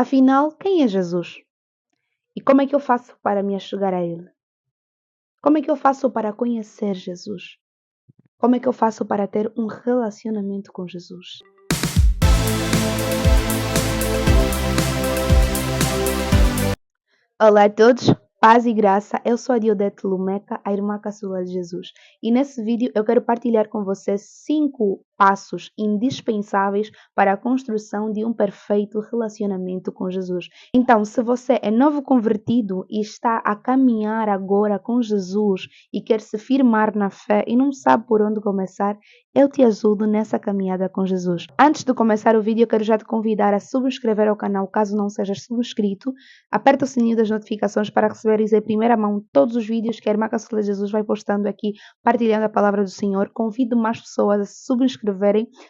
Afinal, quem é Jesus? E como é que eu faço para me achegar a Ele? Como é que eu faço para conhecer Jesus? Como é que eu faço para ter um relacionamento com Jesus? Olá a todos, paz e graça. Eu sou a Diodete Lumeca, a irmã caçula de Jesus. E nesse vídeo eu quero partilhar com vocês 5 passos indispensáveis para a construção de um perfeito relacionamento com Jesus. Então, se você é novo convertido e está a caminhar agora com Jesus e quer se firmar na fé e não sabe por onde começar, eu te ajudo nessa caminhada com Jesus. Antes de começar o vídeo, eu quero já te convidar a subscrever ao canal, caso não sejas subscrito. Aperta o sininho das notificações para receberes em primeira mão todos os vídeos que a irmã Caçula de Jesus vai postando aqui, partilhando a palavra do Senhor. Convido mais pessoas a se subscreverem,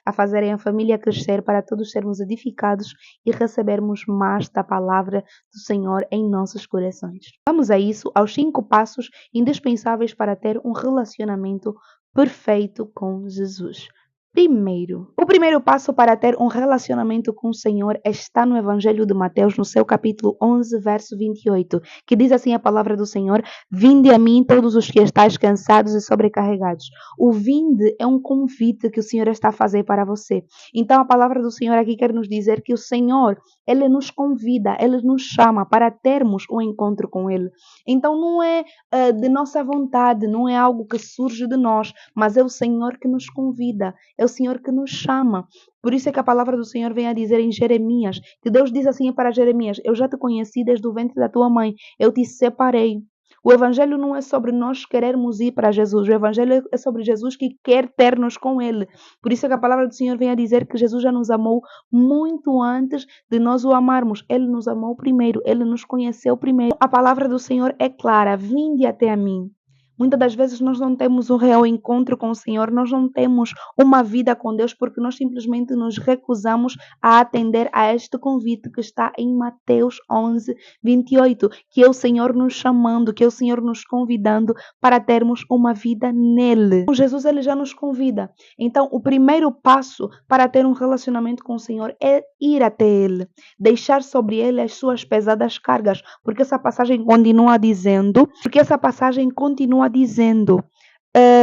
a fazerem a família crescer, para todos sermos edificados e recebermos mais da palavra do Senhor em nossos corações. Vamos a isso, aos 5 passos indispensáveis para ter um relacionamento perfeito com Jesus. O primeiro passo para ter um relacionamento com o Senhor está no Evangelho de Mateus, no seu capítulo 11, verso 28, que diz assim a palavra do Senhor: "Vinde a mim todos os que estáis cansados e sobrecarregados." O vinde é um convite que o Senhor está a fazer para você. Então a palavra do Senhor aqui quer nos dizer que o Senhor, Ele nos convida, Ele nos chama para termos um encontro com Ele. Então não é de nossa vontade, não é algo que surge de nós, mas é o Senhor que nos convida. É o Senhor que nos chama. Por isso é que a palavra do Senhor vem a dizer em Jeremias, que Deus diz assim para Jeremias: "Eu já te conheci desde o ventre da tua mãe, eu te separei." O Evangelho não é sobre nós querermos ir para Jesus, o Evangelho é sobre Jesus que quer ter-nos com Ele. Por isso é que a palavra do Senhor vem a dizer que Jesus já nos amou muito antes de nós o amarmos. Ele nos amou primeiro, Ele nos conheceu primeiro. A palavra do Senhor é clara: vinde até a mim. Muitas das vezes nós não temos um real encontro com o Senhor, nós não temos uma vida com Deus porque nós simplesmente nos recusamos a atender a este convite que está em Mateus 11, 28, que é o Senhor nos chamando, que é o Senhor nos convidando para termos uma vida nele. Jesus, ele já nos convida. Então, o primeiro passo para ter um relacionamento com o Senhor é ir até Ele, deixar sobre Ele as suas pesadas cargas, porque essa passagem continua dizendo,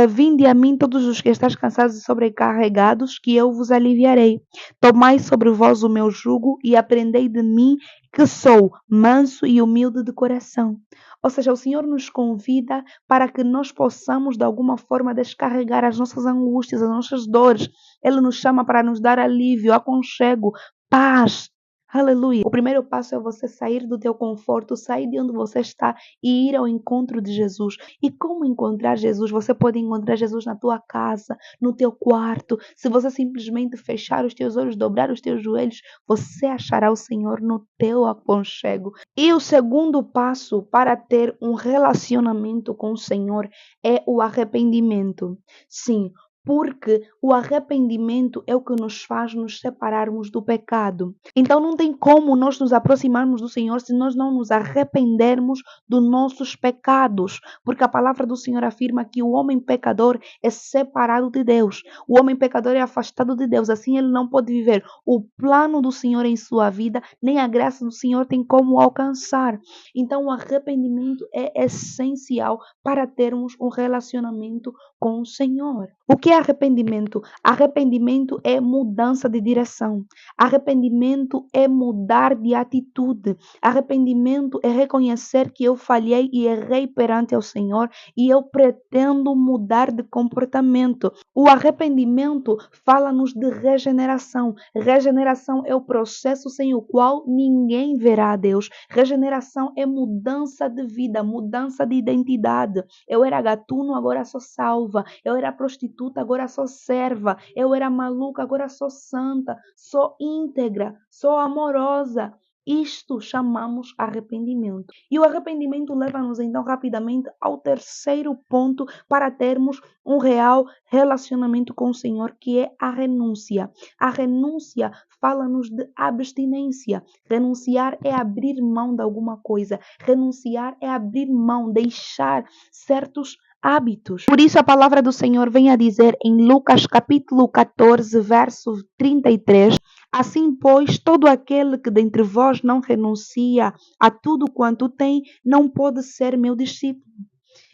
"Vinde a mim todos os que estáis cansados e sobrecarregados, que eu vos aliviarei. Tomai sobre vós o meu jugo e aprendei de mim, que sou manso e humilde de coração." Ou seja, o Senhor nos convida para que nós possamos de alguma forma descarregar as nossas angústias, as nossas dores. Ele nos chama para nos dar alívio, aconchego, paz. Aleluia. O primeiro passo é você sair do teu conforto, sair de onde você está e ir ao encontro de Jesus. E como encontrar Jesus? Você pode encontrar Jesus na tua casa, no teu quarto. Se você simplesmente fechar os teus olhos, dobrar os teus joelhos, você achará o Senhor no teu aconchego. E o segundo passo para ter um relacionamento com o Senhor é o arrependimento. Sim, porque o arrependimento é o que nos faz nos separarmos do pecado. Então não tem como nós nos aproximarmos do Senhor se nós não nos arrependermos dos nossos pecados, porque a palavra do Senhor afirma que o homem pecador é separado de Deus. O homem pecador é afastado de Deus, assim ele não pode viver o plano do Senhor em sua vida, nem a graça do Senhor tem como alcançar. Então o arrependimento é essencial para termos um relacionamento com o Senhor. O que é arrependimento? Arrependimento é mudança de direção. Arrependimento é mudar de atitude. Arrependimento é reconhecer que eu falhei e errei perante ao Senhor e eu pretendo mudar de comportamento. O arrependimento fala-nos de regeneração. Regeneração é o processo sem o qual ninguém verá a Deus. Regeneração é mudança de vida, mudança de identidade. Eu era gatuno, agora sou salva. Eu era prostituta, agora sou serva. Eu era maluca, agora sou santa. Sou íntegra, sou amorosa. Isto chamamos arrependimento. E o arrependimento leva-nos então rapidamente ao terceiro ponto para termos um real relacionamento com o Senhor, que é a renúncia. A renúncia fala-nos de abstinência. Renunciar é abrir mão de alguma coisa. Renunciar é abrir mão, deixar certos hábitos. Por isso a palavra do Senhor vem a dizer em Lucas capítulo 14, verso 33, assim, pois, todo aquele que dentre vós não renuncia a tudo quanto tem, não pode ser meu discípulo.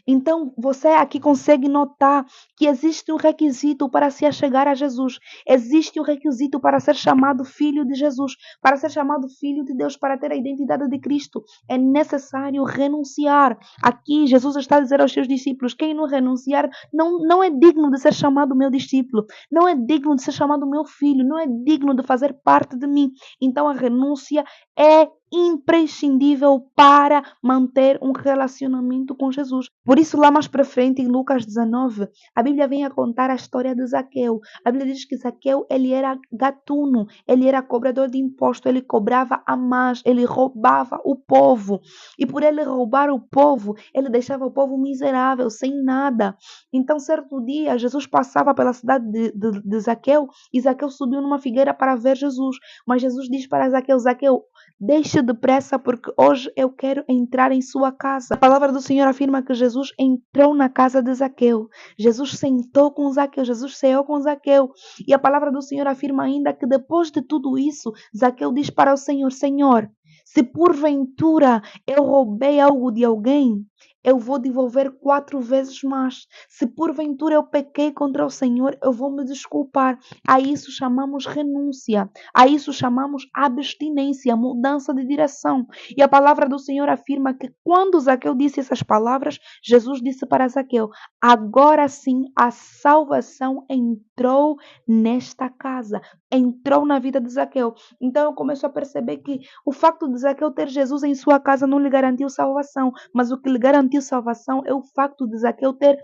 Então, você aqui consegue notar que existe um requisito para se achegar a Jesus. Existe um requisito para ser chamado filho de Jesus, para ser chamado filho de Deus, para ter a identidade de Cristo. É necessário renunciar. Aqui, Jesus está a dizer aos seus discípulos: quem não renunciar não é digno de ser chamado meu discípulo, não é digno de ser chamado meu filho, não é digno de fazer parte de mim. Então, a renúncia é imprescindível para manter um relacionamento com Jesus. Por isso, lá mais para frente, em Lucas 19, a Bíblia vem a contar a história de Zaqueu. A Bíblia diz que Zaqueu, ele era gatuno, ele era cobrador de imposto, ele cobrava a mais, ele roubava o povo. E por ele roubar o povo, ele deixava o povo miserável, sem nada. Então, certo dia, Jesus passava pela cidade de Zaqueu, e Zaqueu subiu numa figueira para ver Jesus. Mas Jesus diz para Zaqueu: Zaqueu, deixe depressa, porque hoje eu quero entrar em sua casa. A palavra do Senhor afirma que Jesus entrou na casa de Zaqueu. Jesus sentou com Zaqueu, Jesus ceou com Zaqueu. E a palavra do Senhor afirma ainda que depois de tudo isso, Zaqueu diz para o Senhor: Senhor, se porventura eu roubei algo de alguém, eu vou devolver 4 vezes mais. Se porventura eu pequei contra o Senhor, eu vou me desculpar. A isso chamamos renúncia. A isso chamamos abstinência, mudança de direção. E a palavra do Senhor afirma que quando Zaqueu disse essas palavras, Jesus disse para Zaqueu: agora sim a salvação entrou nesta casa, entrou na vida de Zaqueu. Então eu começo a perceber que o facto de Zaqueu ter Jesus em sua casa não lhe garantiu salvação, mas o que lhe garantiu salvação é o facto de Zaqueu ter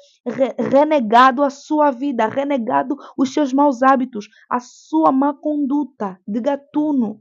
renegado a sua vida, renegado os seus maus hábitos, a sua má conduta de gatuno.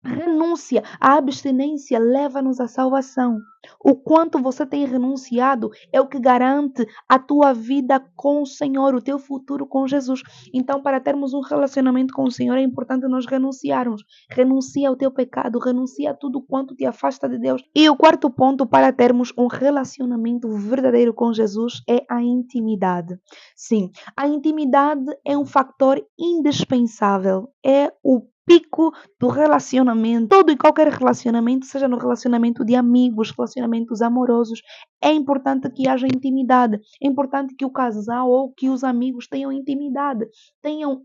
Renúncia, a abstinência leva-nos à salvação. O quanto você tem renunciado é o que garante a tua vida com o Senhor, o teu futuro com Jesus. Então, para termos um relacionamento com o Senhor, é importante nós renunciarmos. Renuncia ao teu pecado, renuncia a tudo quanto te afasta de Deus. E o quarto ponto para termos um relacionamento verdadeiro com Jesus é a intimidade. Sim, a intimidade é um fator indispensável, é o pico do relacionamento, todo e qualquer relacionamento, seja no relacionamento de amigos, relacionamentos amorosos, é importante que haja intimidade. É importante que o casal ou que os amigos tenham intimidade, tenham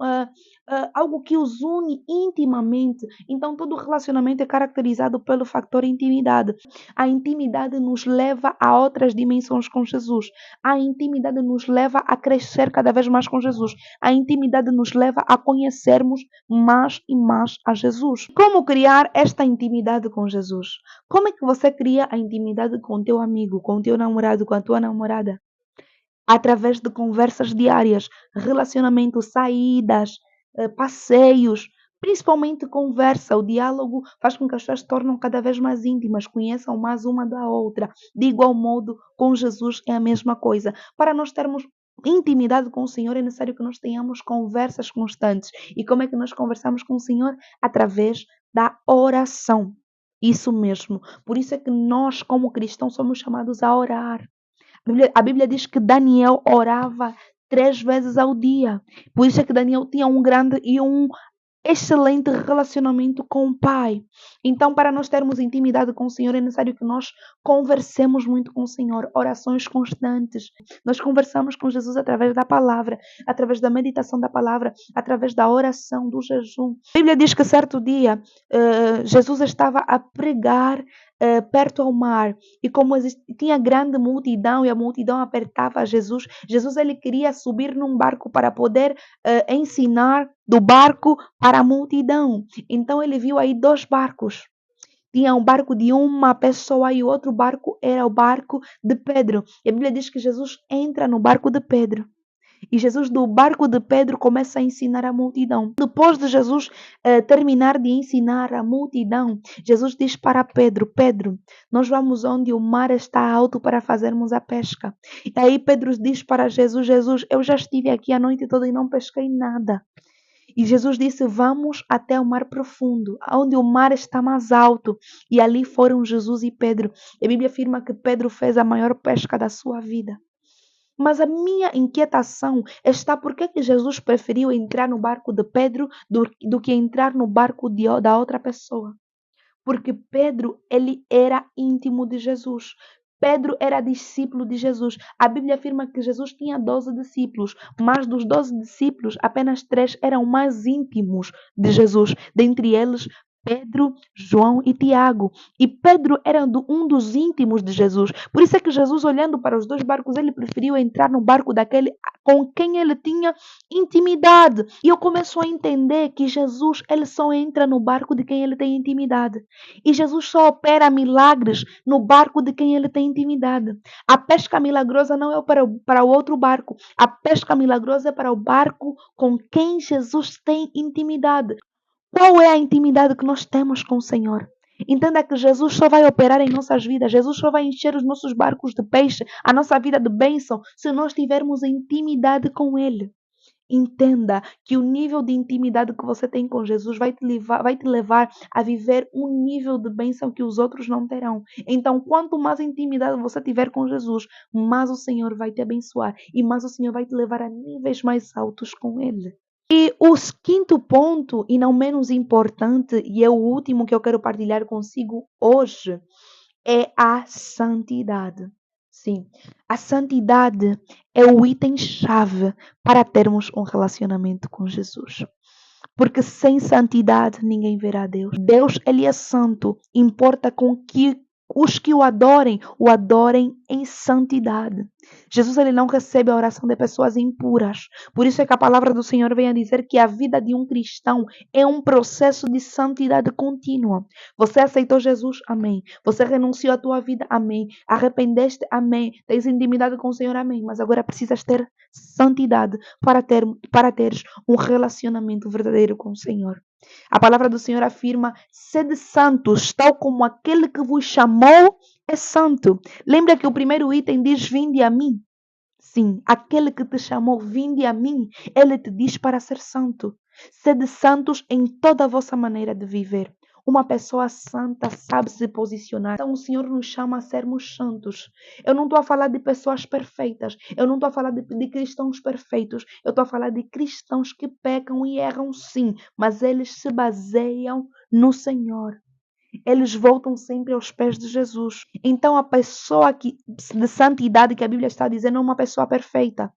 algo que os une intimamente. Então, todo relacionamento é caracterizado pelo fator intimidade. A intimidade nos leva a outras dimensões com Jesus. A intimidade nos leva a crescer cada vez mais com Jesus. A intimidade nos leva a conhecermos mais e mais a Jesus. Como criar esta intimidade com Jesus? Como é que você cria a intimidade com teu amigo, com teu namorado, com a tua namorada? Através de conversas diárias, relacionamento, saídas, passeios, principalmente conversa. O diálogo faz com que as pessoas se tornem cada vez mais íntimas, conheçam mais uma da outra. De igual modo, com Jesus é a mesma coisa. Para nós termos intimidade com o Senhor, é necessário que nós tenhamos conversas constantes. E como é que nós conversamos com o Senhor? Através da oração. Isso mesmo. Por isso é que nós, como cristãos, somos chamados a orar. A Bíblia diz que Daniel orava 3 vezes ao dia. Por isso é que Daniel tinha um grande e um excelente relacionamento com o Pai. Então, para nós termos intimidade com o Senhor, é necessário que nós conversemos muito com o Senhor, orações constantes. Nós conversamos com Jesus através da palavra, através da meditação da palavra, através da oração, do jejum. A Bíblia diz que certo dia Jesus estava a pregar perto ao mar, e como tinha grande multidão e a multidão apertava Jesus, ele queria subir num barco para poder ensinar do barco para a multidão. Então ele viu aí 2 barcos. Tinha um barco de uma pessoa e o outro barco era o barco de Pedro. E a Bíblia diz que Jesus entra no barco de Pedro. E Jesus, do barco de Pedro, começa a ensinar a multidão. Depois de Jesus terminar de ensinar a multidão, Jesus diz para Pedro: Pedro, nós vamos onde o mar está alto para fazermos a pesca. E aí Pedro diz para Jesus: Jesus, eu já estive aqui a noite toda e não pesquei nada. E Jesus disse: vamos até o mar profundo, onde o mar está mais alto. E ali foram Jesus e Pedro. E a Bíblia afirma que Pedro fez a maior pesca da sua vida. Mas a minha inquietação está por que Jesus preferiu entrar no barco de Pedro do que entrar no barco da outra pessoa. Porque Pedro, ele era íntimo de Jesus. Pedro era discípulo de Jesus. A Bíblia afirma que Jesus tinha 12 discípulos, mas dos 12 discípulos, apenas 3 eram mais íntimos de Jesus. Dentre eles, Pedro, João e Tiago. E Pedro era um dos íntimos de Jesus. Por isso é que Jesus, olhando para os dois barcos, ele preferiu entrar no barco daquele com quem ele tinha intimidade. E eu começo a entender que Jesus, ele só entra no barco de quem ele tem intimidade. E Jesus só opera milagres no barco de quem ele tem intimidade. A pesca milagrosa não é para o outro barco. A pesca milagrosa é para o barco com quem Jesus tem intimidade. Qual é a intimidade que nós temos com o Senhor? Entenda que Jesus só vai operar em nossas vidas. Jesus só vai encher os nossos barcos de peixe, a nossa vida de bênção, se nós tivermos intimidade com Ele. Entenda que o nível de intimidade que você tem com Jesus vai te levar a viver um nível de bênção que os outros não terão. Então, quanto mais intimidade você tiver com Jesus, mais o Senhor vai te abençoar e mais o Senhor vai te levar a níveis mais altos com Ele. E o quinto ponto, e não menos importante, e é o último que eu quero partilhar consigo hoje, é a santidade. Sim, a santidade é o item-chave para termos um relacionamento com Jesus. Porque sem santidade ninguém verá Deus. Deus, ele é santo. Importa com que os que o adorem em santidade. Jesus, ele não recebe a oração de pessoas impuras. Por isso é que a palavra do Senhor vem a dizer que a vida de um cristão é um processo de santidade contínua. Você aceitou Jesus? Amém. Você renunciou à tua vida? Amém. Arrependeste? Amém. Tens intimidade com o Senhor? Amém. Mas agora precisas ter santidade para teres um relacionamento verdadeiro com o Senhor. A palavra do Senhor afirma: sede santos, tal como aquele que vos chamou é santo. Lembra que o primeiro item diz: vinde a mim? Sim, aquele que te chamou, vinde a mim, ele te diz para ser santo. Sede santos em toda a vossa maneira de viver. Uma pessoa santa sabe se posicionar. Então o Senhor nos chama a sermos santos. Eu não estou a falar de pessoas perfeitas. Eu não estou a falar de cristãos perfeitos. Eu estou a falar de cristãos que pecam e erram sim, mas eles se baseiam no Senhor. Eles voltam sempre aos pés de Jesus. Então, a pessoa de santidade que a Bíblia está dizendo é uma pessoa perfeita.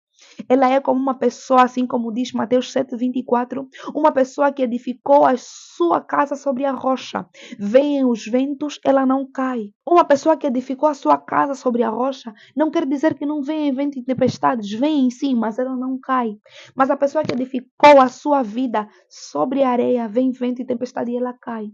Ela é como uma pessoa, assim como diz Mateus 7,24, uma pessoa que edificou a sua casa sobre a rocha. Vêm os ventos, ela não cai. Uma pessoa que edificou a sua casa sobre a rocha não quer dizer que não venham ventos e tempestades. Vêm sim, mas ela não cai. Mas a pessoa que edificou a sua vida sobre a areia, vem vento e tempestade e ela cai.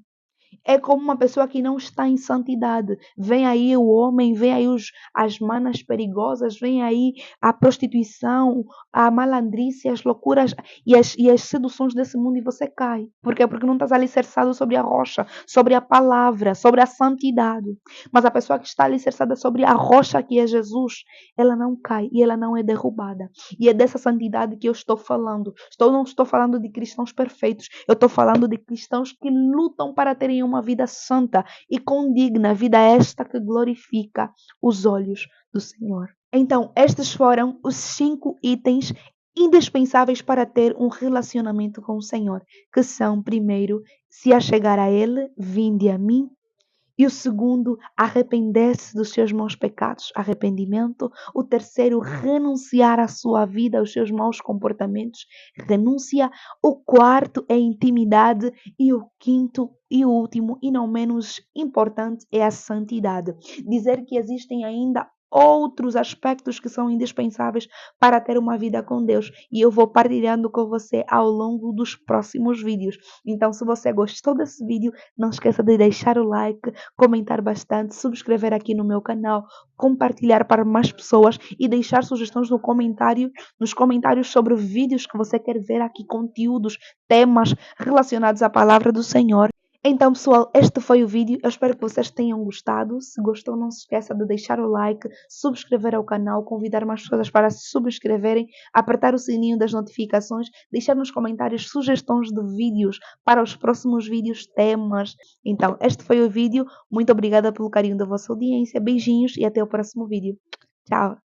É como uma pessoa que não está em santidade. Vem aí o homem, vem aí as manas perigosas, vem aí a prostituição, a malandrice, as loucuras e as seduções desse mundo e você cai. Por quê? Porque não estás alicerçado sobre a rocha, sobre a palavra, sobre a santidade. Mas a pessoa que está alicerçada sobre a rocha que é Jesus, ela não cai e ela não é derrubada. E é dessa santidade que eu estou falando. Não estou falando de cristãos perfeitos. Eu estou falando de cristãos que lutam para terem uma vida santa e condigna, vida esta que glorifica os olhos do Senhor. Então, estes foram os 5 itens indispensáveis para ter um relacionamento com o Senhor, que são, primeiro, se achegar a Ele, vinde a mim. E o segundo, arrepender-se dos seus maus pecados, arrependimento. O terceiro, renunciar à sua vida, aos seus maus comportamentos, renúncia. O quarto é intimidade. E o quinto e o último, e não menos importante, é a santidade. Dizer que existem ainda outros aspectos que são indispensáveis para ter uma vida com Deus. E eu vou partilhando com você ao longo dos próximos vídeos. Então, se você gostou desse vídeo, não esqueça de deixar o like, comentar bastante, subscrever aqui no meu canal, compartilhar para mais pessoas e deixar sugestões nos comentários sobre vídeos que você quer ver aqui, conteúdos, temas relacionados à palavra do Senhor. Então, pessoal, este foi o vídeo. Eu espero que vocês tenham gostado. Se gostou, não se esqueça de deixar o like, subscrever ao canal, convidar mais pessoas para se subscreverem, apertar o sininho das notificações, deixar nos comentários sugestões de vídeos para os próximos vídeos, temas. Então, este foi o vídeo. Muito obrigada pelo carinho da vossa audiência. Beijinhos e até o próximo vídeo. Tchau!